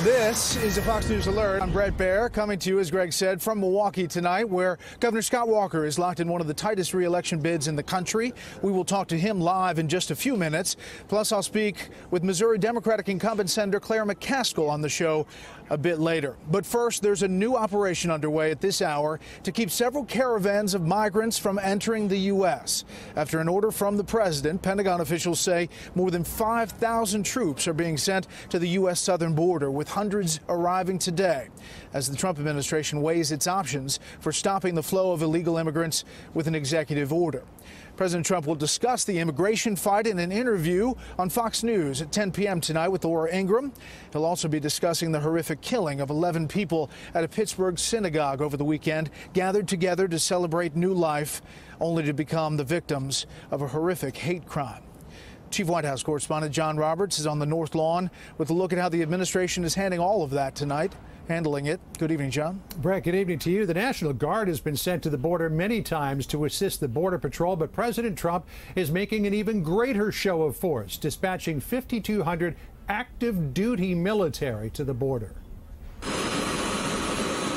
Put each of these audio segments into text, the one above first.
This is a Fox News Alert. I'm Bret Baier, coming to you, as Greg said, from Milwaukee tonight, where Governor Scott Walker is locked in one of the tightest re-election bids in the country. We will talk to him live in just a few minutes. Plus, I'll speak with Missouri Democratic incumbent Senator Claire McCaskill on the show a bit later. But first, there's a new operation underway at this hour to keep several caravans of migrants from entering the U.S. After an order from the president, Pentagon officials say more than 5,000 troops are being sent to the U.S. southern border, with hundreds arriving today, as the Trump administration weighs its options for stopping the flow of illegal immigrants with an executive order. President Trump will discuss the immigration fight in an interview on Fox News at 10 p.m. tonight with Laura Ingraham. He'll also be discussing the horrific killing of 11 people at a Pittsburgh synagogue over the weekend, gathered together to celebrate new life, only to become the victims of a horrific hate crime. Chief White House correspondent John Roberts is on the North Lawn with a look at how the administration is handling all of that tonight. Handling it. Good evening, John. Brett, good evening to you. The National Guard has been sent to the border many times to assist the Border Patrol, but President Trump is making an even greater show of force, dispatching 5,200 active duty military to the border.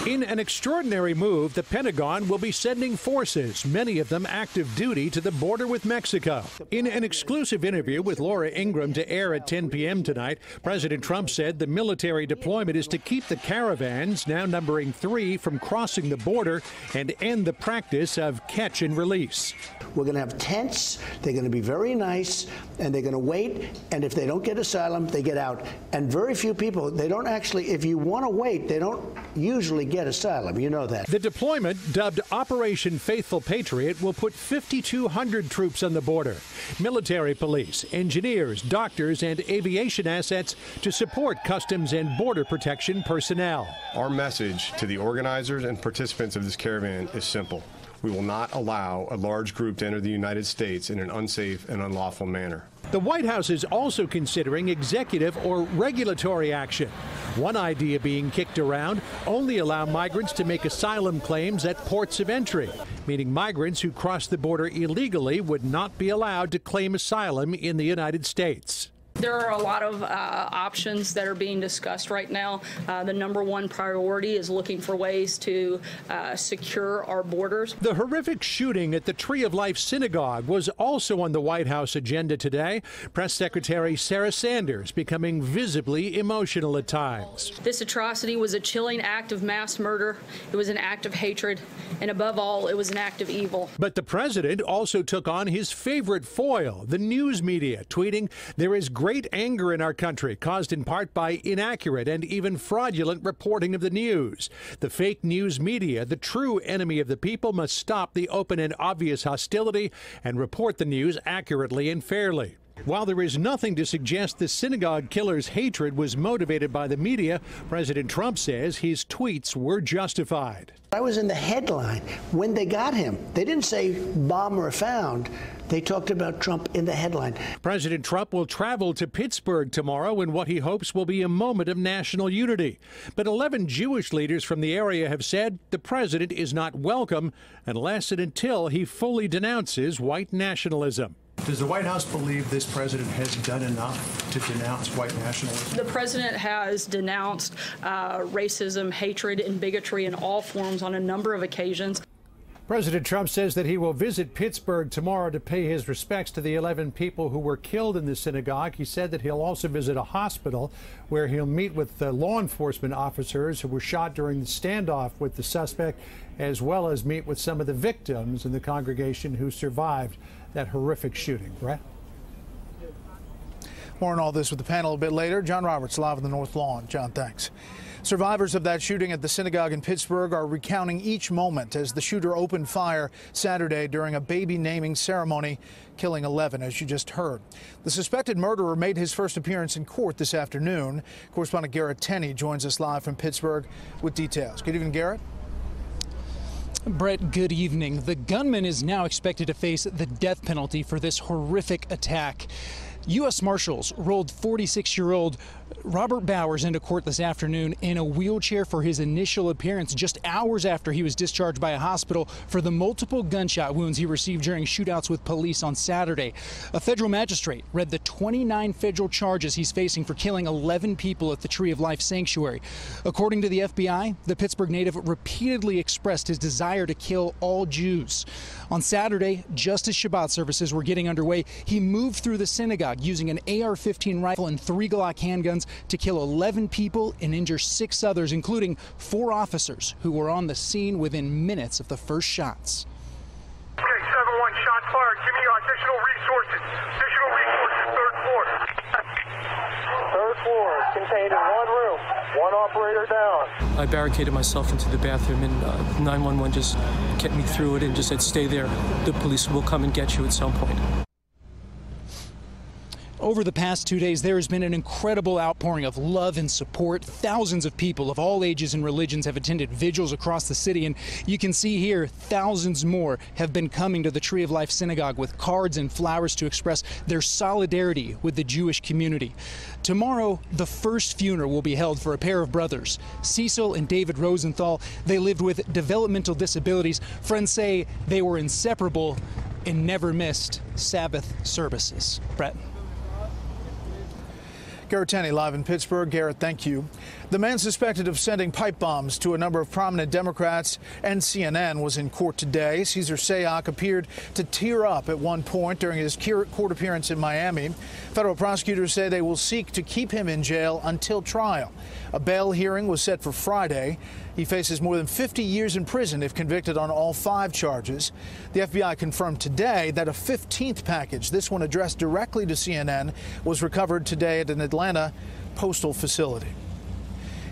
In an extraordinary move, the Pentagon will be sending forces, many of them active duty, to the border with Mexico. In an exclusive interview with Laura Ingraham to air at 10 p.m. tonight, President Trump said the military deployment is to keep the caravans, now numbering 3, from crossing the border and end the practice of catch and release. We're going to have tents. They're going to be very nice, and they're going to wait. And if they don't get asylum, they get out. And very few people, they don't actually, if you want to wait, they don't usually get asylum. You know that. The deployment, dubbed Operation Faithful Patriot, will put 5,200 troops on the border. Military police, engineers, doctors, and aviation assets to support Customs and Border Protection personnel. Our message to the organizers and participants of this caravan is simple. We will not allow a large group to enter the United States in an unsafe and unlawful manner. The White House is also considering executive or regulatory action. One idea being kicked around: only allow migrants to make asylum claims at ports of entry, meaning migrants who cross the border illegally would not be allowed to claim asylum in the United States. There are a lot of options that are being discussed right now. The number one priority is looking for ways to secure our borders. The horrific shooting at the Tree of Life synagogue was also on the White House agenda today. Press Secretary Sarah Sanders becoming visibly emotional at times. This atrocity was a chilling act of mass murder. It was an act of hatred, and above all, it was an act of evil. But the president also took on his favorite foil, the news media, tweeting, "There is great anger in our country, caused in part by inaccurate and even fraudulent reporting of the news. The fake news media, the true enemy of the people, must stop the open and obvious hostility and report the news accurately and fairly." While there is nothing to suggest the synagogue killer's hatred was motivated by the media, President Trump says his tweets were justified. I was in the headline when they got him. They didn't say bomber found. They talked about Trump in the headline. President Trump will travel to Pittsburgh tomorrow in what he hopes will be a moment of national unity. But 11 Jewish leaders from the area have said the president is not welcome unless and until he fully denounces white nationalism. Does the White House believe this president has done enough to denounce white nationalism? The president has denounced racism, hatred, and bigotry in all forms on a number of occasions. President Trump says that he will visit Pittsburgh tomorrow to pay his respects to the 11 people who were killed in the synagogue. He said that he'll also visit a hospital where he'll meet with law enforcement officers who were shot during the standoff with the suspect, as well as meet with some of the victims in the congregation who survived that horrific shooting. Brett? More on all this with the panel a bit later. John Roberts live on the North Lawn. John, thanks. Survivors of that shooting at the synagogue in Pittsburgh are recounting each moment as the shooter opened fire Saturday during a baby naming ceremony, killing 11, as you just heard. The suspected murderer made his first appearance in court this afternoon. Correspondent Garrett Tenney joins us live from Pittsburgh with details. Good evening, Garrett. Brett, good evening. The gunman is now expected to face the death penalty for this horrific attack. U.S. Marshals rolled 46-year-old Robert Bowers into court this afternoon in a wheelchair for his initial appearance just hours after he was discharged by a hospital for the multiple gunshot wounds he received during shootouts with police on Saturday. A federal magistrate read the 29 federal charges he's facing for killing 11 people at the Tree of Life Sanctuary. According to the FBI, the Pittsburgh native repeatedly expressed his desire to kill all Jews. On Saturday, just as Shabbat services were getting underway, he moved through the synagogue using an AR-15 rifle and 3 Glock handguns to kill 11 people and injure 6 others, including 4 officers who were on the scene within minutes of the first shots. Okay, 7-1, shots fired. Give me additional resources. Additional resources, 3rd floor. 3rd floor, contained in 1 room. 1 operator down. I barricaded myself into the bathroom, and 911 just kept me through it and just said, stay there. The police will come and get you at some point. Over the past 2 days, there has been an incredible outpouring of love and support. Thousands of people of all ages and religions have attended vigils across the city, and you can see here thousands more have been coming to the Tree of Life Synagogue with cards and flowers to express their solidarity with the Jewish community. Tomorrow, the first funeral will be held for a pair of brothers, Cecil and David Rosenthal. They lived with developmental disabilities. Friends say they were inseparable and never missed Sabbath services. Brett. Garrett Tenney live in Pittsburgh. Garrett, thank you. The man suspected of sending pipe bombs to a number of prominent Democrats and CNN was in court today. Cesar Sayoc appeared to tear up at one point during his court appearance in Miami. Federal prosecutors say they will seek to keep him in jail until trial. A bail hearing was set for Friday. He faces more than 50 years in prison if convicted on all 5 charges. The FBI confirmed today that a 15th package, this one addressed directly to CNN, was recovered today at an Atlanta postal facility.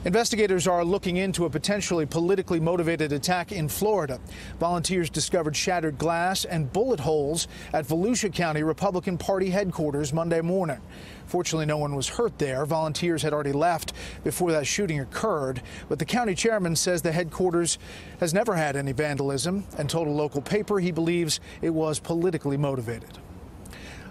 Investigators are looking into a potentially politically motivated attack in Florida. Volunteers discovered shattered glass and bullet holes at Volusia County Republican Party headquarters Monday morning. Fortunately, no one was hurt there. Volunteers had already left before that shooting occurred. But the county chairman says the headquarters has never had any vandalism and told a local paper he believes it was politically motivated.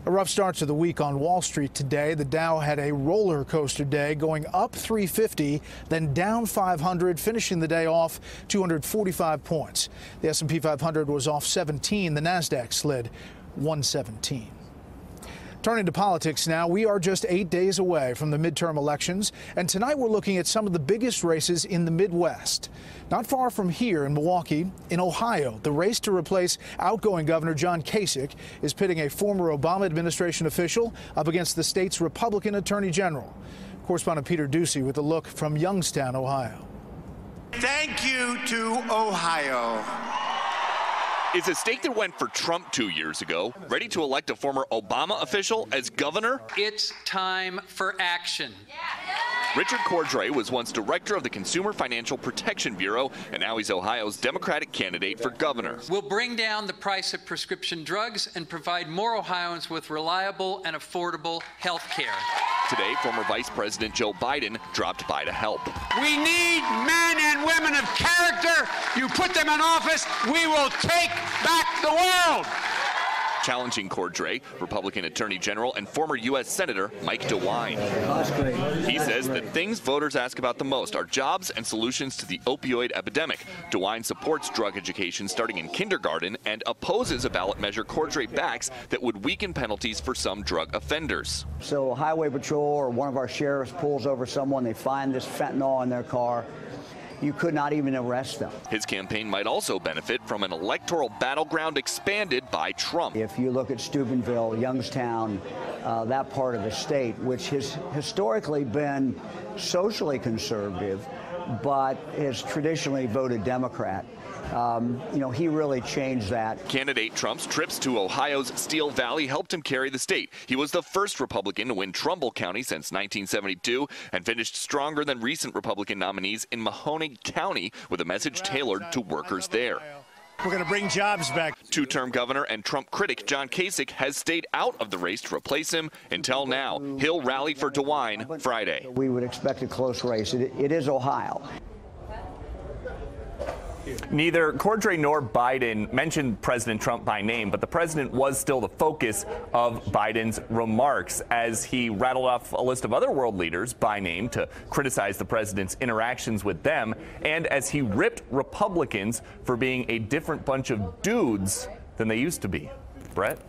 A rough start to the week on Wall Street today. The Dow had a roller coaster day, going up 350, then down 500, finishing the day off 245 points. The S&P 500 was off 17. The Nasdaq slid 117. Turning to politics now, we are just 8 days away from the midterm elections, and tonight we're looking at some of the biggest races in the Midwest. Not far from here in Milwaukee, in Ohio, the race to replace outgoing Governor John Kasich is pitting a former Obama administration official up against the state's Republican Attorney General. Correspondent Peter Ducey with a look from Youngstown, Ohio. Thank you to Ohio. Is a state that went for Trump 2 years ago ready to elect a former Obama official as governor? It's time for action. Richard Cordray was once director of the Consumer Financial Protection Bureau, and now he's Ohio's Democratic candidate for governor. We'll bring down the price of prescription drugs and provide more Ohioans with reliable and affordable health care. Today, former Vice President Joe Biden dropped by to help. We need men and women of character. You put them in office, we will take back the world. Challenging Cordray, Republican Attorney General and former U.S. Senator Mike DeWine. He says the things voters ask about the most are jobs and solutions to the opioid epidemic. DeWine supports drug education starting in kindergarten and opposes a ballot measure Cordray backs that would weaken penalties for some drug offenders. So Highway Patrol or one of our sheriffs pulls over someone, they find this fentanyl in their car. You could not even arrest them. His campaign might also benefit from an electoral battleground expanded by Trump. If you look at Steubenville, Youngstown, that part of the state, which has historically been socially conservative, but has traditionally voted Democrat, he really changed that. Candidate Trump's trips to Ohio's Steel Valley helped him carry the state. He was the first Republican to win Trumbull County since 1972 and finished stronger than recent Republican nominees in Mahoning County with a message tailored to workers there. We're going to bring jobs back. Two-term governor and Trump critic John Kasich has stayed out of the race to replace him until now. He'll rally for DeWine Friday. We would expect a close race. It is Ohio. Neither Cordray nor Biden mentioned President Trump by name, but the president was still the focus of Biden's remarks as he rattled off a list of other world leaders by name to criticize the president's interactions with them, and as he ripped Republicans for being a different bunch of dudes than they used to be. Brett?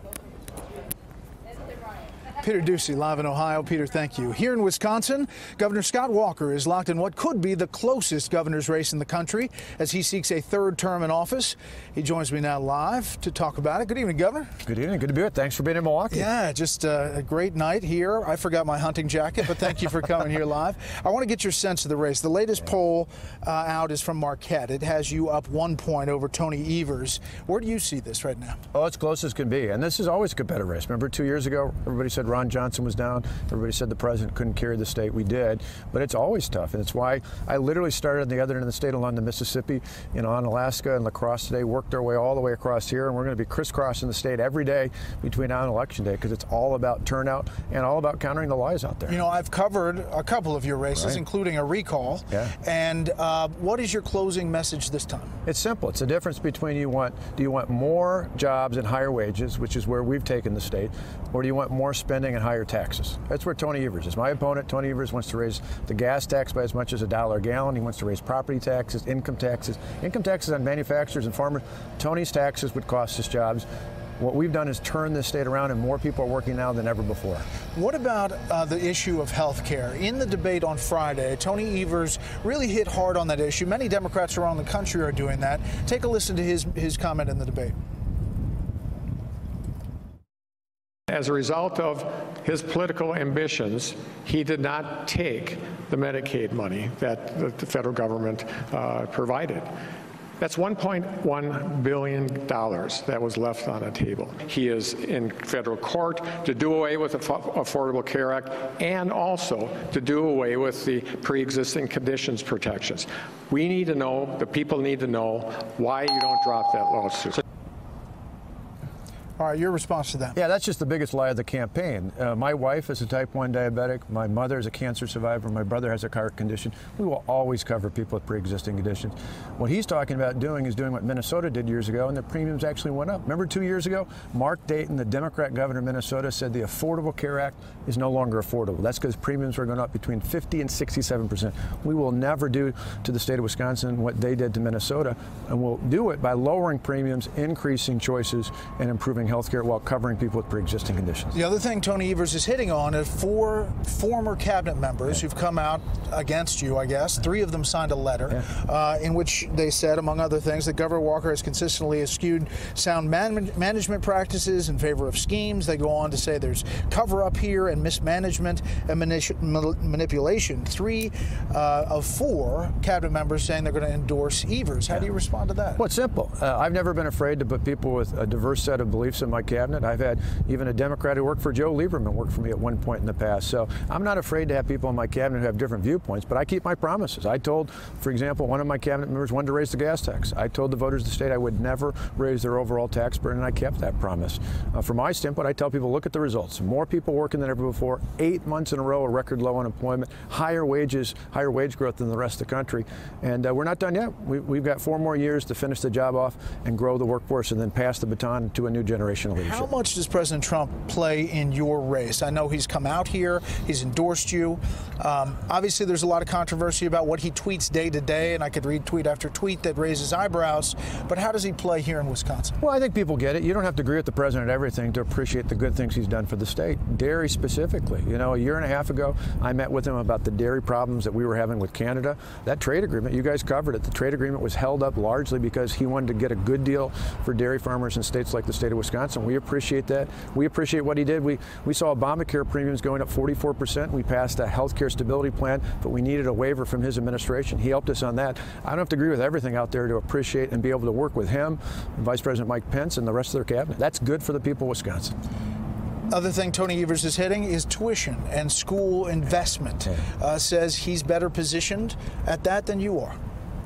Peter Ducey, live in Ohio. Peter, thank you. Here in Wisconsin, Governor Scott Walker is locked in what could be the closest governor's race in the country as he seeks a third term in office. He joins me now live to talk about it. Good evening, Governor. Good evening. Good to be here. Thanks for being in Milwaukee. Yeah, just a great night here. I forgot my hunting jacket, but thank you for coming here live. I want to get your sense of the race. The latest poll out is from Marquette. It has you up 1 point over Tony Evers. Where do you see this right now? Oh, it's close as can be. And this is always a competitive race. Remember 2 years ago, everybody said Ron Johnson was down. Everybody said the president couldn't carry the state. We did. But it's always tough. And it's why I literally started on the other end of the state along the Mississippi, on Alaska and La Crosse today, worked our way all the way across here. And we're going to be crisscrossing the state every day between now and Election Day because it's all about turnout and all about countering the lies out there. I've covered a couple of your races, right, including a recall. Yeah. And what is your closing message this time? It's simple. It's the difference between do you want more jobs and higher wages, which is where we've taken the state, or do you want more spending and higher taxes? That's where Tony Evers is. My opponent, Tony Evers, wants to raise the gas tax by as much as $1 a gallon. He wants to raise property taxes, income taxes on manufacturers and farmers. Tony's taxes would cost us jobs. What we've done is turn this state around, and more people are working now than ever before. What about the issue of health care? In the debate on Friday, Tony Evers really hit hard on that issue. Many Democrats around the country are doing that. Take a listen to his comment in the debate. As a result of his political ambitions, he did not take the Medicaid money that the federal government provided. That's $1.1 billion that was left on the table. He is in federal court to do away with the Affordable Care Act and also to do away with the pre-existing conditions protections. We need to know, the people need to know, why you don't drop that lawsuit. All right, your response to that? Yeah, that's just the biggest lie of the campaign. My wife is a type 1 diabetic. My mother is a cancer survivor. My brother has a heart condition. We will always cover people with pre-existing conditions. What he's talking about doing is doing what Minnesota did years ago, and the premiums actually went up. Remember 2 years ago, Mark Dayton, the Democrat governor of Minnesota, said the Affordable Care Act is no longer affordable. That's because premiums were going up between 50 and 67%. We will never do to the state of Wisconsin what they did to Minnesota, and we'll do it by lowering premiums, increasing choices, and improving health care while covering people with pre-existing conditions. The other thing Tony Evers is hitting on is 4 former cabinet members who've come out against you, I guess. 3 of them signed a letter in which they said, among other things, that Governor Walker has consistently eschewed sound management practices in favor of schemes. They go on to say there's cover-up here and mismanagement and manipulation. 3 of 4 cabinet members saying they're going to endorse Evers. How do you respond to that? Well, it's simple. I've never been afraid to put people with a diverse set of beliefs in my cabinet. I've had even a Democrat who worked for Joe Lieberman work for me at one point in the past. So I'm not afraid to have people in my cabinet who have different viewpoints, but I keep my promises. I told, for example, one of my cabinet members wanted to raise the gas tax. I told the voters of the state I would never raise their overall tax burden, and I kept that promise. From my standpoint, I tell people, look at the results. More people working than ever before, 8 months in a row of record low unemployment, higher wages, higher wage growth than the rest of the country. And we're not done yet. We've got 4 more years to finish the job off and grow the workforce and then pass the baton to a new generation of leadership. How much does President Trump play in your race? I know he's come out here, he's endorsed you. Obviously, there's a lot of controversy about what he tweets day to day, and I could read tweet after tweet that raises eyebrows. But how does he play here in Wisconsin? Well, I think people get it. You don't have to agree with the president at everything to appreciate the good things he's done for the state. Dairy specifically. A year and a half ago, I met with him about the dairy problems that we were having with Canada. That trade agreement, you guys covered it. The trade agreement was held up largely because he wanted to get a good deal for dairy farmers in states like the state of Wisconsin. We appreciate that. We appreciate what he did. We saw Obamacare premiums going up 44%. We passed a health care stability plan, but we needed a waiver from his administration. He helped us on that. I don't have to agree with everything out there to appreciate and be able to work with him, Vice President Mike Pence, and the rest of their cabinet. That's good for the people of Wisconsin. Other thing Tony Evers is hitting is tuition and school investment. Says he's better positioned at that than you are.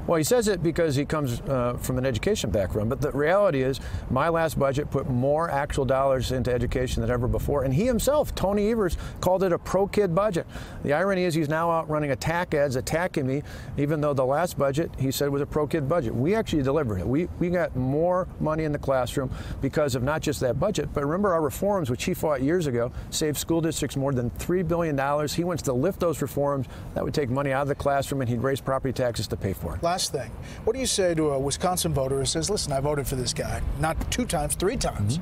Well, he says it because he comes from an education background, but the reality is my last budget put more actual dollars into education than ever before, and he himself, Tony Evers, called it a pro-kid budget. The irony is he's now out running attack ads attacking me, even though the last budget he said was a pro-kid budget. We actually delivered it. We got more money in the classroom because of not just that budget, but remember our reforms, which he fought years ago, saved school districts more than $3 billion. He wants to lift those reforms. That would take money out of the classroom, and he'd raise property taxes to pay for it. Last thing, what do you say to a Wisconsin voter who says, listen, I voted for this guy, not 2 times, 3 times,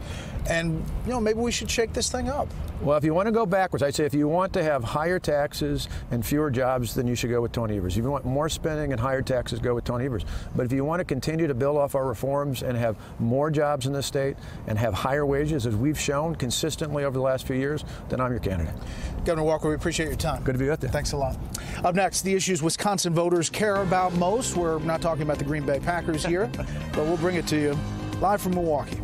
and, you know, maybe we should shake this thing up? Well, if you want to go backwards, I'd say if you want to have higher taxes and fewer jobs, then you should go with Tony Evers. If you want more spending and higher taxes, go with Tony Evers. But if you want to continue to build off our reforms and have more jobs in the state and have higher wages, as we've shown consistently over the last few years, then I'm your candidate. Governor Walker, we appreciate your time. Good to be with you. Thanks a lot. Up next, the issues Wisconsin voters care about most. We're not talking about the Green Bay Packers here, but we'll bring it to you live from Milwaukee.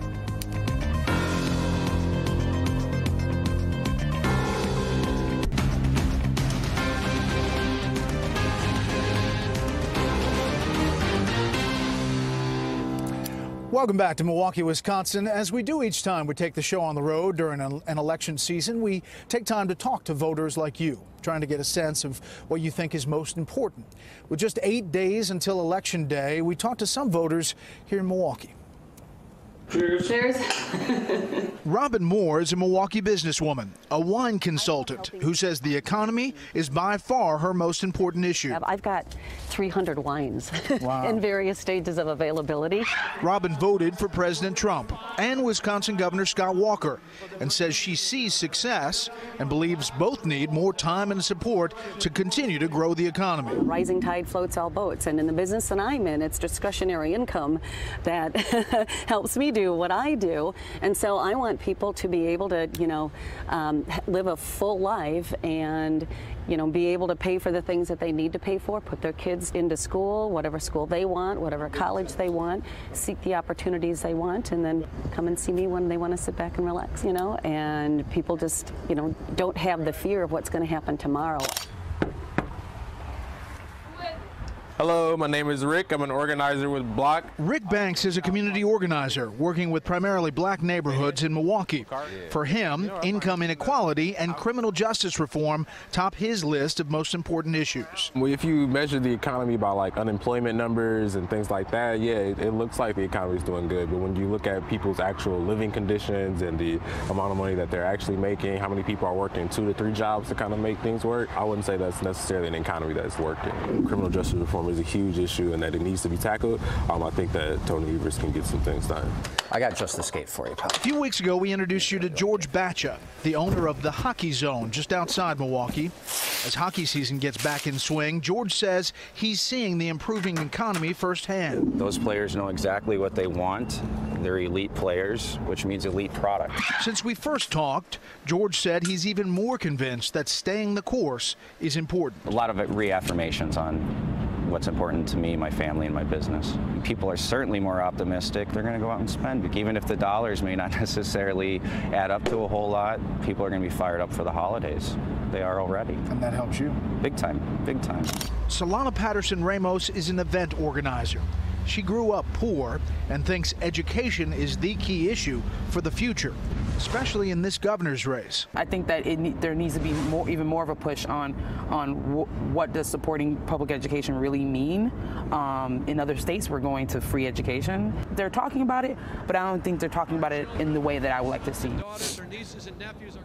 Welcome back to Milwaukee, Wisconsin. As we do each time we take the show on the road during an election season, we take time to talk to voters like you, trying to get a sense of what you think is most important. With just 8 days until Election Day, we talked to some voters here in Milwaukee. Cheers. Cheers. Robin Moore is a Milwaukee businesswoman, a wine consultant who says the economy is by far her most important issue. I've got 300 wines Wow. in various stages of availability. Robin voted for President Trump and Wisconsin Governor Scott Walker and says she sees success and believes both need more time and support to continue to grow the economy. Rising tide floats all boats, and in the business that I'm in, it's discretionary income that helps me do what I do, and so I want people to be able to, live a full life and, be able to pay for the things that they need to pay for, put their kids into school, whatever school they want, whatever college they want, seek the opportunities they want, and then come and see me when they want to sit back and relax, and people just, don't have the fear of what's going to happen tomorrow. Hello, my name is Rick. I'm an organizer with Block. Rick Banks is a community organizer working with primarily black neighborhoods in Milwaukee. For him, income inequality and criminal justice reform top his list of most important issues. Well, if you measure the economy by like unemployment numbers and things like that, yeah, it looks like the economy is doing good. But when you look at people's actual living conditions and the amount of money that they're actually making, how many people are working 2 to 3 jobs to kind of make things work, I wouldn't say that's necessarily an economy that's working. Criminal justice reform is a huge issue and that it needs to be tackled. I think that Tony Evers can get some things done. I got just escape for you, pal. A few weeks ago, we introduced you to George Batcha, the owner of the Hockey Zone just outside Milwaukee. As hockey season gets back in swing, George says he's seeing the improving economy firsthand. Those players know exactly what they want. They're elite players, which means elite product. Since we first talked, George said he's even more convinced that staying the course is important. A lot of reaffirmations on what's important to me, my family, and my business. People are certainly more optimistic. They're going to go out and spend. Even if the dollars may not necessarily add up to a whole lot, people are going to be fired up for the holidays. They are already. And that helps you? Big time, big time. Solana Patterson-Ramos is an event organizer. She grew up poor and thinks education is the key issue for the future, especially in this governor's race. I think that there needs to be even more of a push on what does supporting public education really mean. In other states, we're going to free education. They're talking about it, but I don't think they're talking about it in the way that I would like to see. Daughters or nieces and nephews are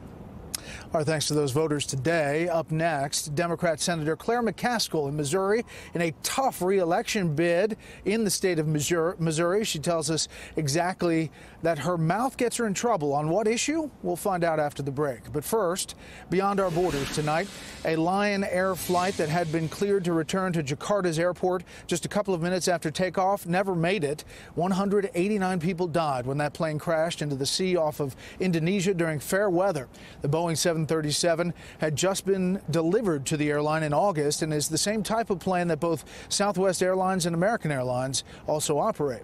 Our thanks to those voters today. Up next, Democrat Senator Claire McCaskill in Missouri in a tough re-election bid in the state of Missouri. She tells us exactly that her mouth gets her in trouble. On what issue? We'll find out after the break. But first, beyond our borders tonight, a Lion Air flight that had been cleared to return to Jakarta's airport just a couple of minutes after takeoff never made it. 189 people died when that plane crashed into the sea off of Indonesia during fair weather. The Boeing 737 had just been delivered to the airline in August and is the same type of plane that both Southwest Airlines and American Airlines also operate.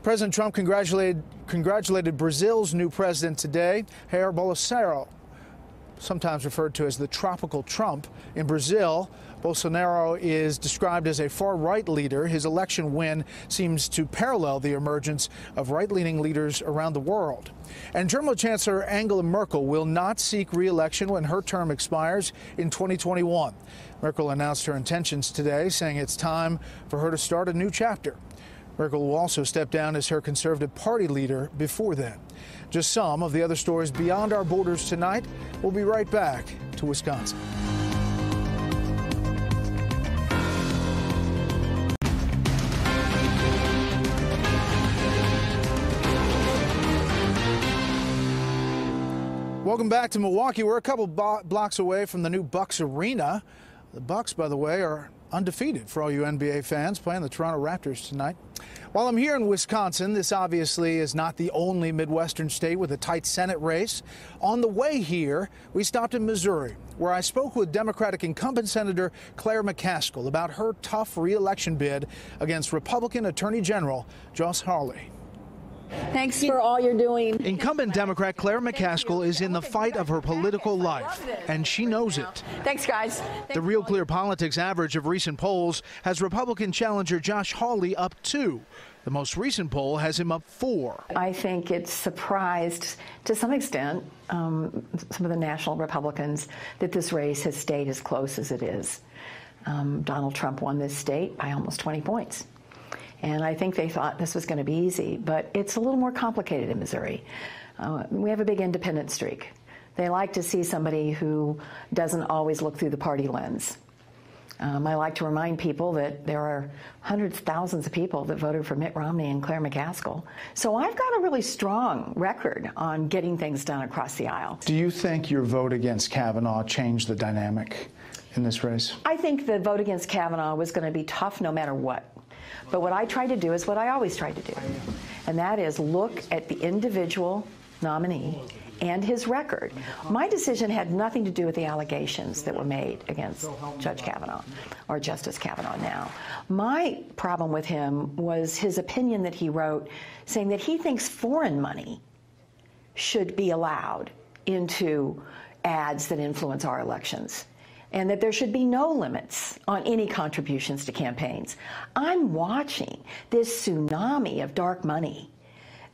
President Trump congratulated Brazil's new president today, Jair Bolsonaro, sometimes referred to as the tropical Trump in Brazil, Bolsonaro is described as a far-right leader. His election win seems to parallel the emergence of right-leaning leaders around the world. And German Chancellor Angela Merkel will not seek re-election when her term expires in 2021. Merkel announced her intentions today, saying it's time for her to start a new chapter. Merkel will also step down as her Conservative Party leader before then. Just some of the other stories beyond our borders tonight. We'll be right back to Wisconsin. Welcome back to Milwaukee. We're a couple blocks away from the new Bucks Arena. The Bucks, by the way, are undefeated for all you NBA fans, playing the Toronto Raptors tonight. While I'm here in Wisconsin, this obviously is not the only Midwestern state with a tight Senate race. On the way here, we stopped in Missouri, where I spoke with Democratic incumbent Senator Claire McCaskill about her tough re-election bid against Republican Attorney General Josh Hawley. Thanks for all you're doing. Incumbent Democrat Claire McCaskill is in the fight of her political life, and she knows it. Thanks, guys. The Real Clear Politics average of recent polls has Republican challenger Josh Hawley up 2. The most recent poll has him up 4. I think it's surprised, to some extent, some of the national Republicans that this race has stayed as close as it is. Donald Trump won this state by almost 20 points. And I think they thought this was going to be easy, but it's a little more complicated in Missouri. We have a big independent streak. They like to see somebody who doesn't always look through the party lens. I like to remind people that there are hundreds, thousands of people that voted for Mitt Romney and Claire McCaskill. So I've got a really strong record on getting things done across the aisle. Do you think your vote against Kavanaugh changed the dynamic in this race? I think the vote against Kavanaugh was going to be tough no matter what. But what I tried to do is what I always tried to do, and that is look at the individual nominee and his record. My decision had nothing to do with the allegations that were made against Judge Kavanaugh, or Justice Kavanaugh now. My problem with him was his opinion that he wrote saying that he thinks foreign money should be allowed into ads that influence our elections, and that there should be no limits on any contributions to campaigns. I'm watching this tsunami of dark money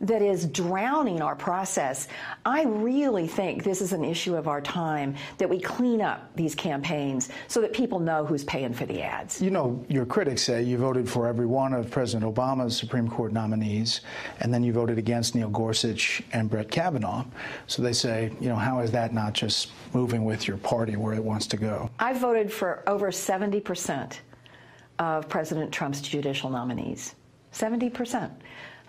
that is drowning our process. I really think this is an issue of our time, that we clean up these campaigns so that people know who's paying for the ads. You know, your critics say you voted for every one of President Obama's Supreme Court nominees, and then you voted against Neil Gorsuch and Brett Kavanaugh. So they say, you know, how is that not just moving with your party where it wants to go? I voted for over 70% of President Trump's judicial nominees. 70%.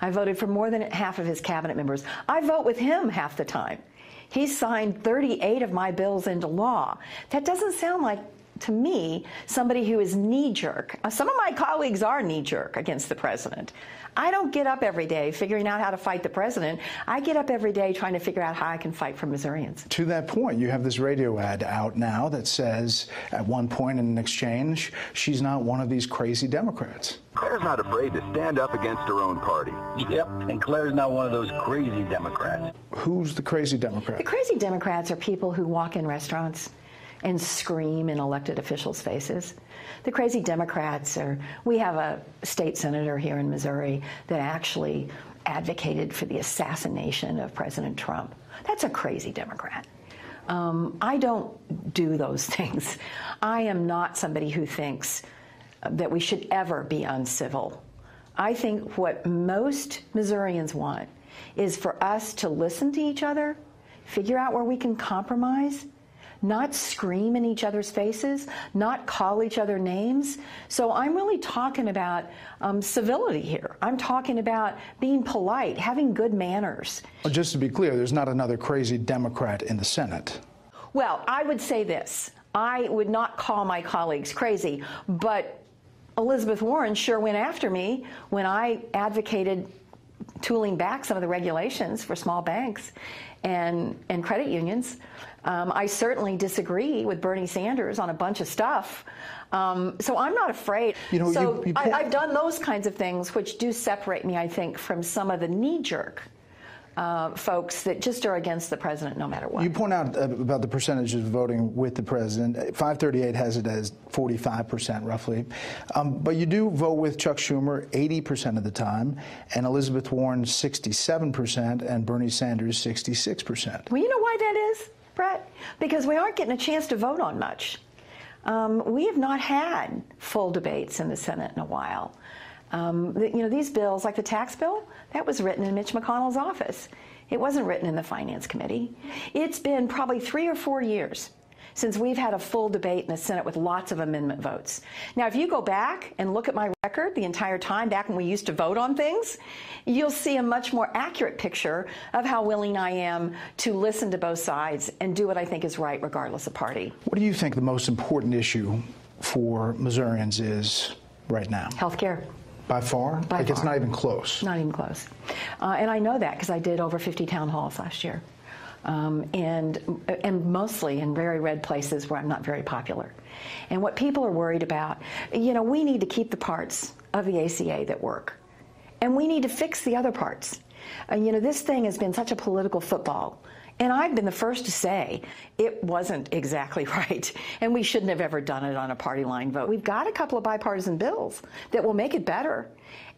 I voted for more than half of his cabinet members. I vote with him half the time. He signed 38 of my bills into law. That doesn't sound like, to me, somebody who is knee-jerk. Some of my colleagues are knee-jerk against the president. I don't get up every day figuring out how to fight the president. I get up every day trying to figure out how I can fight for Missourians. To that point, you have this radio ad out now that says, at one point in an exchange, she's not one of these crazy Democrats. Claire's not afraid to stand up against her own party. Yep, and Claire's not one of those crazy Democrats. Who's the crazy Democrat? The crazy Democrats are people who walk in restaurants and scream in elected officials' faces. The crazy Democrats are, we have a state senator here in Missouri that actually advocated for the assassination of President Trump. That's a crazy Democrat. I don't do those things. I am not somebody who thinks that we should ever be uncivil. I think what most Missourians want is for us to listen to each other, figure out where we can compromise, not scream in each other's faces, not call each other names. So I'm really talking about civility here. I'm talking about being polite, having good manners. Well, just to be clear, there's not another crazy Democrat in the Senate. Well, I would say this. I would not call my colleagues crazy, but Elizabeth Warren sure went after me when I advocated tooling back some of the regulations for small banks and credit unions. I certainly disagree with Bernie Sanders on a bunch of stuff. So I'm not afraid. You know, I've done those kinds of things which do separate me, I think, from some of the knee-jerk folks that just are against the president no matter what. You point out about the percentages of voting with the president. 538 has it as 45% roughly. But you do vote with Chuck Schumer 80% of the time, and Elizabeth Warren 67%, and Bernie Sanders 66%. Well, you know why that is, Brett? Because we aren't getting a chance to vote on much. We have not had full debates in the Senate in a while. These bills, like the tax bill, that was written in Mitch McConnell's office. It wasn't written in the Finance Committee. It's been probably 3 or 4 years since we've had a full debate in the Senate with lots of amendment votes. Now, if you go back and look at my record the entire time back when we used to vote on things, you'll see a much more accurate picture of how willing I am to listen to both sides and do what I think is right regardless of party. What do you think the most important issue for Missourians is right now? Health care. By far? By far. It's not even close. Not even close. And I know that because I did over 50 town halls last year. And mostly in very red places where I'm not very popular. And what people are worried about, we need to keep the parts of the ACA that work. And we need to fix the other parts. This thing has been such a political football. And I've been the first to say it wasn't exactly right, and we shouldn't have ever done it on a party line vote. We've got a couple of bipartisan bills that will make it better.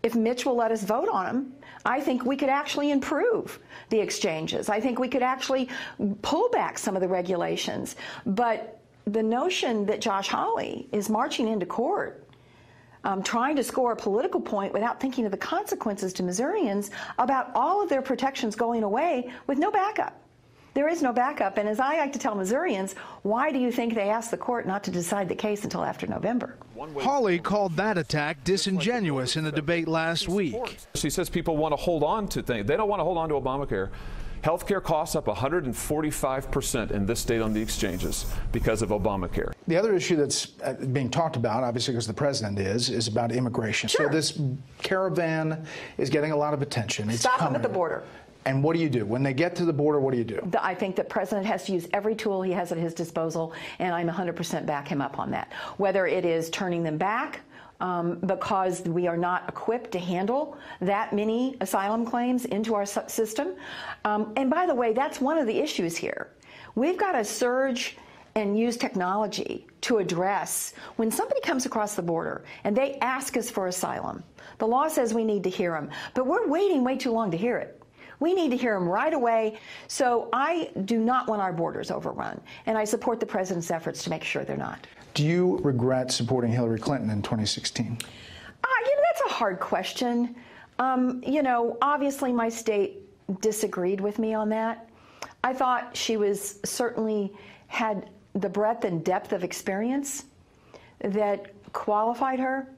If Mitch will let us vote on them, I think we could actually improve the exchanges. I think we could actually pull back some of the regulations. But the notion that Josh Hawley is marching into court trying to score a political point without thinking of the consequences to Missourians about all of their protections going away with no backup. There is no backup, and as I like to tell Missourians, why do you think they asked the court not to decide the case until after November? Hawley called that attack disingenuous in the debate last week. She says people want to hold on to things. They don't want to hold on to Obamacare. Healthcare costs up 145% in this state on the exchanges because of Obamacare. The other issue that's being talked about, obviously because the president is about immigration. Sure. So this caravan is getting a lot of attention. It's Stop coming. them at the border. And what do you do? When they get to the border, what do you do? I think the president has to use every tool he has at his disposal, and I'm 100% back him up on that. Whether it is turning them back because we are not equipped to handle that many asylum claims into our system. And by the way, that's one of the issues here. We've got to surge and use technology to address when somebody comes across the border and they ask us for asylum. The law says we need to hear them, but we're waiting way too long to hear it. We need to hear them right away. So I do not want our borders overrun, and I support the president's efforts to make sure they're not. Do you regret supporting Hillary Clinton in 2016? That's a hard question. Obviously my state disagreed with me on that. I thought she was certainly had the breadth and depth of experience that qualified her.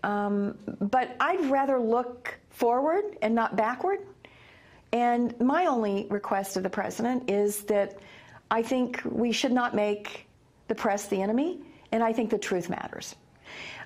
But I'd rather look forward and not backward. And my only request of the president is that I think we should not make the press the enemy, and I think the truth matters.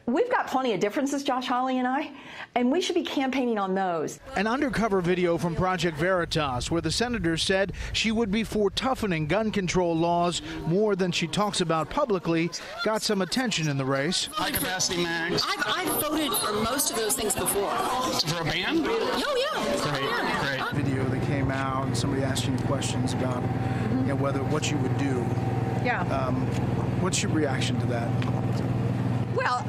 We've got plenty of differences, Josh Hawley and I, and we should be campaigning on those. An undercover video from Project Veritas where the senator said she would be for toughening gun control laws more than she talks about publicly got some attention in the race. High capacity mags. I've voted for most of those things before. For a ban? Oh, yeah. Great. Video that came out and somebody asked you questions about what you would do. Yeah. What's your reaction to that? Well,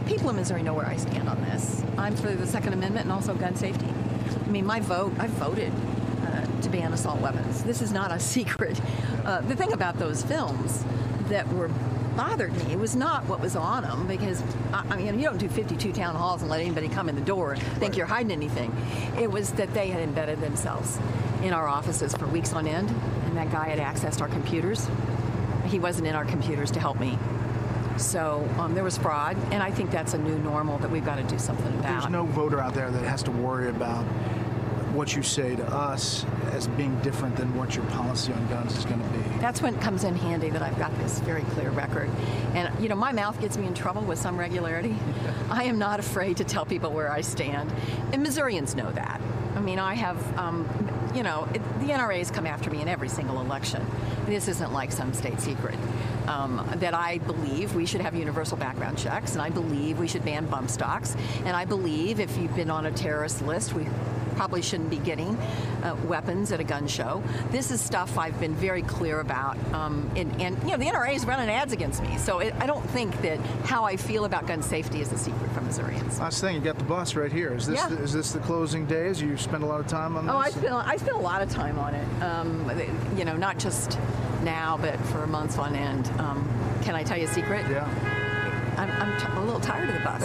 people in Missouri know where I stand on this. I'm for the Second Amendment and also gun safety. I voted to ban assault weapons. This is not a secret. The thing about those films that bothered me was not what was on them, because you don't do 52 town halls and let anybody come in the door and think you're hiding anything. It was that they had embedded themselves in our offices for weeks on end, and that guy had accessed our computers. He wasn't in our computers to help me. So there was fraud, and I think that's a new normal that we've got to do something about. There's no voter out there that has to worry about what you say to us as being different than what your policy on guns is going to be. That's when it comes in handy that I've got this very clear record. And, my mouth gets me in trouble with some regularity. I am not afraid to tell people where I stand. And Missourians know that. I have, the NRA's come after me in every single election. This isn't like some state secret. That I believe we should have universal background checks, and I believe we should ban bump stocks, and I believe if you've been on a terrorist list, we probably shouldn't be getting weapons at a gun show. This is stuff I've been very clear about, and you know, the NRA is running ads against me, so I don't think that how I feel about gun safety is a secret from Missourians. Last thing, you got the bus right here. Is this is this the closing days? You spend a lot of time on this? Oh, I spent a lot of time on it. You know, not just now, but for months on end. Can I tell you a secret? Yeah. I'm a little tired of the bus.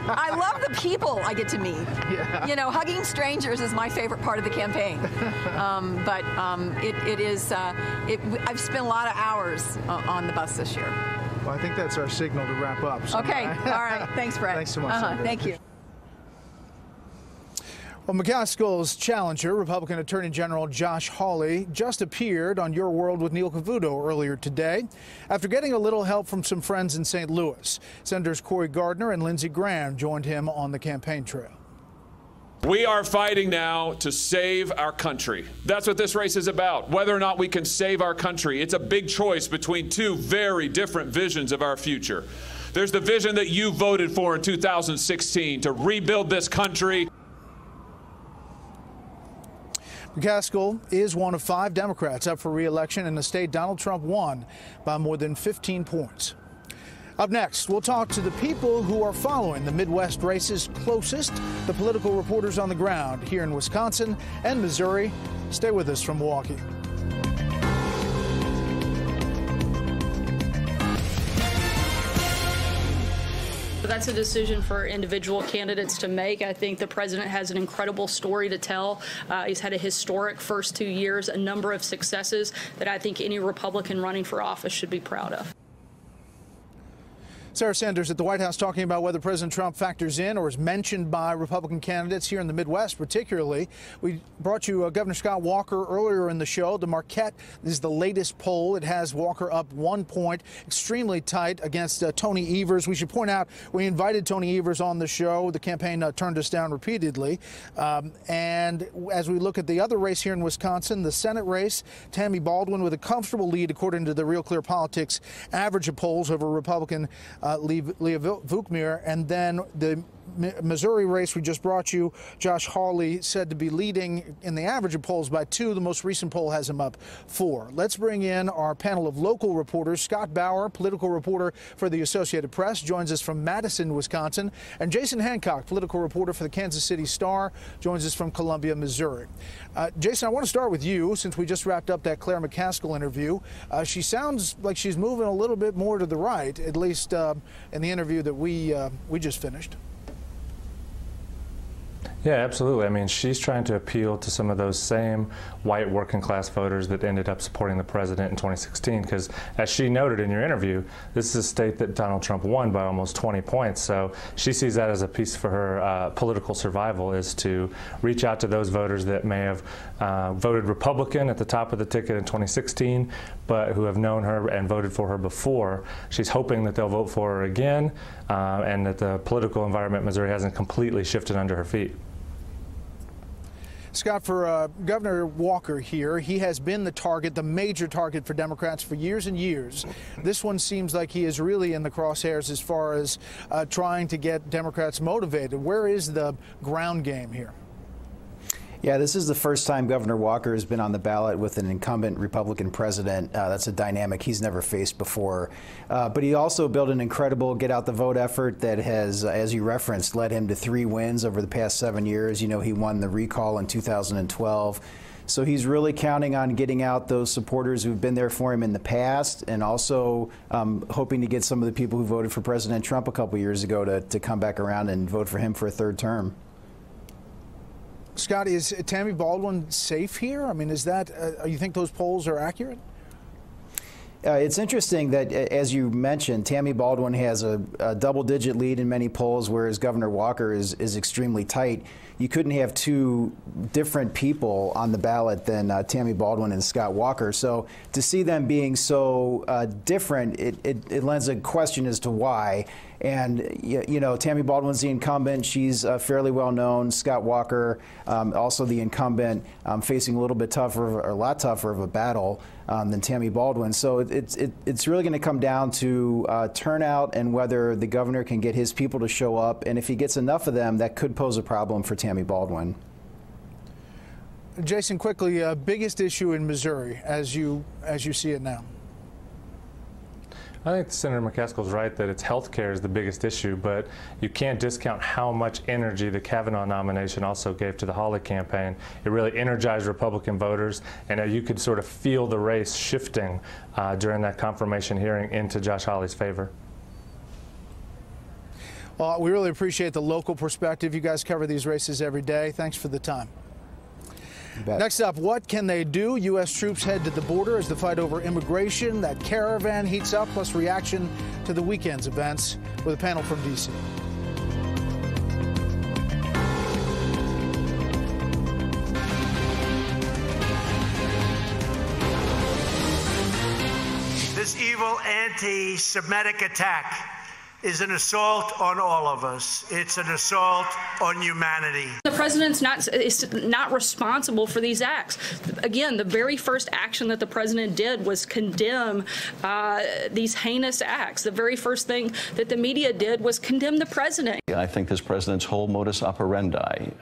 I love the people I get to meet. Yeah. You know, hugging strangers is my favorite part of the campaign. It is. I've spent a lot of hours on the bus this year. Well, I think that's our signal to wrap up. So okay. All right. Thanks, Brett. Thanks so much. Thank you. Well, McCaskill's challenger, Republican Attorney General Josh Hawley, just appeared on Your World with Neil Cavuto earlier today after getting a little help from some friends in St. Louis. Senators Cory Gardner and Lindsey Graham joined him on the campaign trail. We are fighting now to save our country. That's what this race is about, whether or not we can save our country. It's a big choice between two very different visions of our future. There's the vision that you voted for in 2016 to rebuild this country. McCaskill is one of 5 Democrats up for re-election in a state Donald Trump won by more than 15 points. Up next, we'll talk to the people who are following the Midwest races closest, the political reporters on the ground here in Wisconsin and Missouri. Stay with us from Milwaukee. That's a decision for individual candidates to make. I think the president has an incredible story to tell. He's had a historic first 2 years, a number of successes that I think any Republican running for office should be proud of. Sarah Sanders at the White House talking about whether President Trump factors in or is mentioned by Republican candidates here in the Midwest, particularly. We brought you Governor Scott Walker earlier in the show. The Marquette is the latest poll. It has Walker up 1 point, extremely tight against Tony Evers. We should point out we invited Tony Evers on the show. The campaign turned us down repeatedly. And as we look at the other race here in Wisconsin, the Senate race, Tammy Baldwin with a comfortable lead according to the Real Clear Politics average of polls over Republican Leah Vukmir, and then the Missouri race we just brought you, Josh Hawley said to be leading in the average of polls by 2. The most recent poll has him up 4. Let's bring in our panel of local reporters. Scott Bauer, political reporter for the Associated Press, joins us from Madison, Wisconsin, and Jason Hancock, political reporter for the Kansas City Star, joins us from Columbia, Missouri. Jason, I want to start with you since we just wrapped up that Claire McCaskill interview. She sounds like she's moving a little bit more to the right, at least in the interview that we just finished. Yeah, absolutely. I mean, she's trying to appeal to some of those same white working class voters that ended up supporting the president in 2016. Because as she noted in your interview, this is a state that Donald Trump won by almost 20 points. So she sees that as a piece for her political survival, is to reach out to those voters that may have voted Republican at the top of the ticket in 2016, but who have known her and voted for her before. She's hoping that they'll vote for her again and that the political environment in Missouri hasn't completely shifted under her feet. Scott, for Governor Walker here, he has been the target, the major target for Democrats for years and years. This one seems like he is really in the crosshairs as far as trying to get Democrats motivated. Where is the ground game here? Yeah, this is the first time Governor Walker has been on the ballot with an incumbent Republican president. That's a dynamic he's never faced before. But he also built an incredible get-out-the-vote effort that has, as you referenced, led him to 3 wins over the past 7 years. You know, he won the recall in 2012. So he's really counting on getting out those supporters who've been there for him in the past, and also hoping to get some of the people who voted for President Trump a couple years ago to come back around and vote for him for a 3rd term. Scott, is Tammy Baldwin safe here? I mean, is that, you think those polls are accurate? It's interesting that, as you mentioned, Tammy Baldwin has a double-digit lead in many polls, whereas Governor Walker is extremely tight. You couldn't have 2 different people on the ballot than Tammy Baldwin and Scott Walker. So to see them being so different, it lends a question as to why. And, you know, Tammy Baldwin's the incumbent. She's fairly well known. Scott Walker, also the incumbent, facing a little bit tougher, or a lot tougher of a battle than Tammy Baldwin. So it's really going to come down to turnout and whether the governor can get his people to show up. And if he gets enough of them, that could pose a problem for Tammy Baldwin. Jason, quickly, biggest issue in Missouri as you see it now? I think Senator McCaskill's right that it's health care is the biggest issue, but you can't discount how much energy the Kavanaugh nomination also gave to the Hawley campaign. It really energized Republican voters, and you could sort of feel the race shifting during that confirmation hearing into Josh Hawley's favor. Well, we really appreciate the local perspective. You guys cover these races every day. Thanks for the time. Next up, what can they do? U.S. troops head to the border as the fight over immigration, that caravan heats up, plus reaction to the weekend's events with a panel from D.C. This evil anti-Semitic attack is an assault on all of us. It's an assault on humanity. The president's not responsible for these acts. Again, the very first action that the president did was condemn these heinous acts. The very first thing that the media did was condemn the president. I think this president's whole modus operandi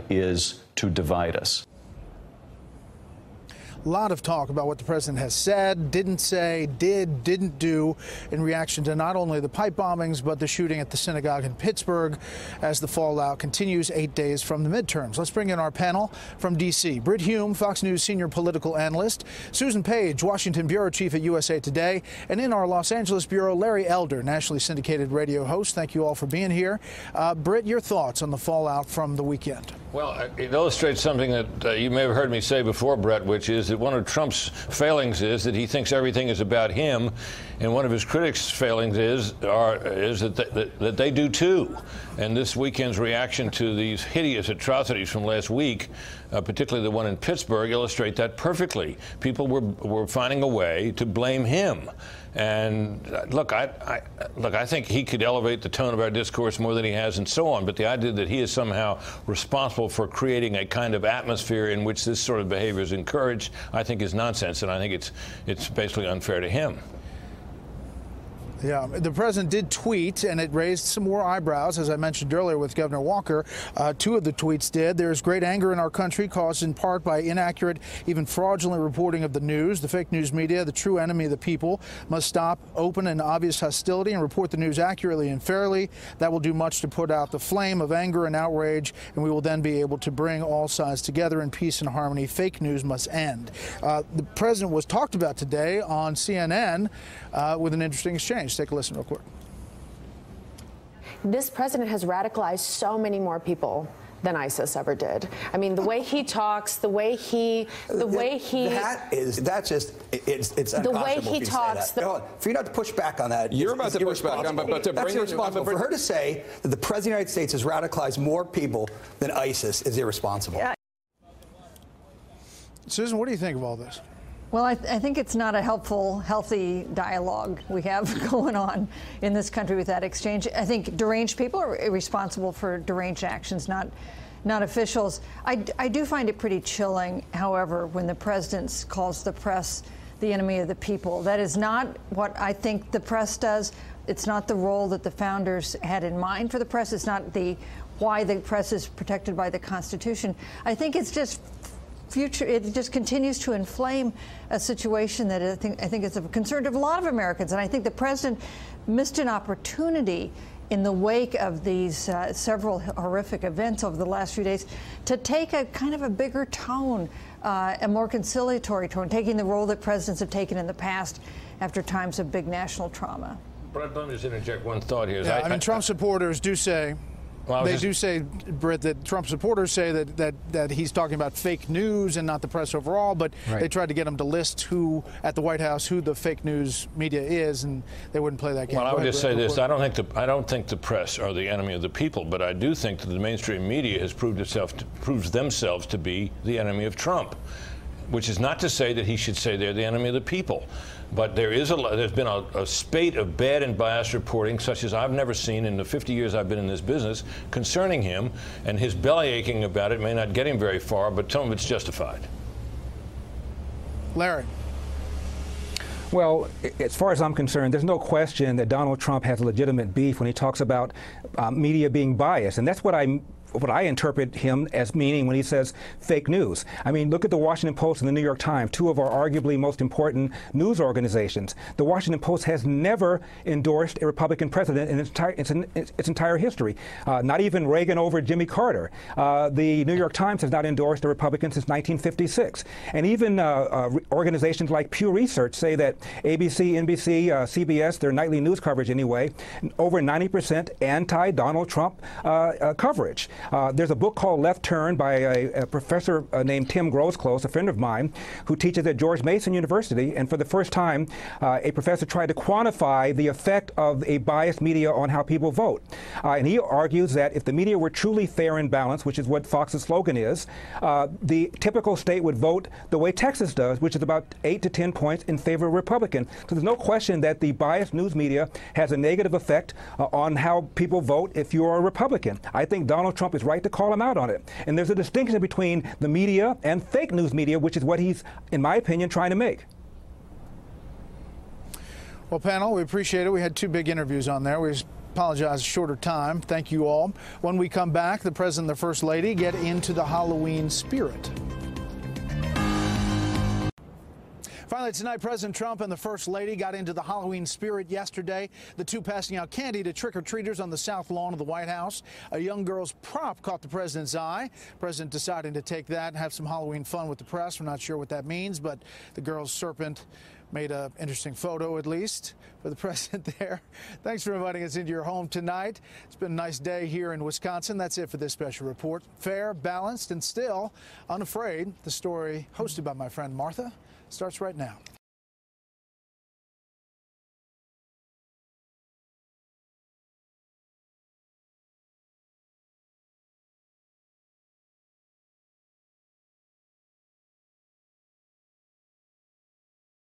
is to divide us. A lot of talk about what the president has said, didn't say, didn't do in reaction to not only the pipe bombings, but the shooting at the synagogue in Pittsburgh as the fallout continues 8 days from the midterms. Let's bring in our panel from D.C. Britt Hume, Fox News senior political analyst, Susan Page, Washington bureau chief at USA Today, and in our Los Angeles bureau, Larry Elder, nationally syndicated radio host. Thank you all for being here. Britt, your thoughts on the fallout from the weekend? Well, it illustrates something that you may have heard me say before, Brett, which is that one of Trump's failings is that he thinks everything is about him, and one of his critics' failings is that they do too. And this weekend's reaction to these hideous atrocities from last week, particularly the one in Pittsburgh, illustrate that perfectly. People were finding a way to blame him. And look, I think he could elevate the tone of our discourse more than he has and so on. But the idea that he is somehow responsible for creating a kind of atmosphere in which this sort of behavior is encouraged, I think is nonsense. And I think it's basically unfair to him. Yeah, the president did tweet, and it raised some more eyebrows, as I mentioned earlier with Governor Walker. Two of the tweets did. There's great anger in our country, caused in part by inaccurate, even fraudulent reporting of the news. The fake news media, the true enemy of the people, must stop open and obvious hostility and report the news accurately and fairly. That will do much to put out the flame of anger and outrage, and we will then be able to bring all sides together in peace and harmony. Fake news must end. The president was talked about today on CNN with an interesting exchange. Take a listen real quick. This president has radicalized so many more people than ISIS ever did. I mean, the way he talks, the way he it's unconscionable the way he talks. For you not to push back on that, you're about to push back on, but to that's bring irresponsible. For her to say that the president of the United States has radicalized more people than ISIS is irresponsible. Yeah. Susan, what do you think of all this? Well, I think it's not a helpful, healthy dialogue we have going on in this country with that exchange. I think deranged people are responsible for deranged actions, not officials. I do find it pretty chilling, however, when the president calls the press the enemy of the people. That is not what I think the press does. It's not the role that the founders had in mind for the press. It's not why the press is protected by the Constitution. I think it's just it just continues to inflame a situation that I think is of concern to a lot of Americans. And I think the president missed an opportunity in the wake of these several horrific events over the last few days to take a kind of a bigger tone, a more conciliatory tone, taking the role that presidents have taken in the past after times of big national trauma. Brett, let me just interject one thought here. Yeah, I mean, Trump supporters do say, do say, Britt, that Trump supporters say that he's talking about fake news and not the press overall, but they tried to get him to list at the White House who the fake news media is, and they wouldn't play that game. Well, I would just say this: I don't think the press are the enemy of the people, but I do think that the mainstream media has proves themselves to be the enemy of Trump, which is not to say that he should say they're the enemy of the people. But there's been a spate of bad and biased reporting, such as I've never seen in the 50 years I've been in this business, concerning him, and his belly aching about it may not get him very far, but some of it's justified. Larry. Well, as far as I'm concerned, there's no question that Donald Trump has a legitimate beef when he talks about media being biased. And that's what I what I interpret him as meaning when he says fake news. I mean, look at the Washington Post and the New York Times, two of our arguably most important news organizations. The Washington Post has never endorsed a Republican president in its entire history, not even Reagan over Jimmy Carter. The New York Times has not endorsed a Republican since 1956. And even organizations like Pew Research say that ABC, NBC, CBS, their nightly news coverage anyway, over 90% anti-Donald Trump coverage. There's a book called Left Turn by a professor named Tim Grosclose, a friend of mine, who teaches at George Mason University, and for the first time, a professor tried to quantify the effect of a biased media on how people vote. And he argues that if the media were truly fair and balanced, which is what Fox's slogan is, the typical state would vote the way Texas does, which is about 8 to 10 points in favor of Republican. So there's no question that the biased news media has a negative effect on how people vote if you are a Republican. I think Donald Trump is right to call him out on it. And there's a distinction between the media and fake news media, which is what he's, in my opinion, trying to make. Well, panel, we appreciate it. We had two big interviews on there. We apologize, shorter time. Thank you all. When we come back, the President and the First Lady get into the Halloween spirit. Finally tonight, President Trump and the First Lady got into the Halloween spirit yesterday. The two passing out candy to trick-or-treaters on the south lawn of the White House. A young girl's prop caught the president's eye. The president deciding to take that and have some Halloween fun with the press. We're not sure what that means, but the girl's serpent made an interesting photo, at least, for the president there. Thanks for inviting us into your home tonight. It's been a nice day here in Wisconsin. That's it for this special report. Fair, balanced, and still unafraid. The story hosted by my friend Martha starts right now.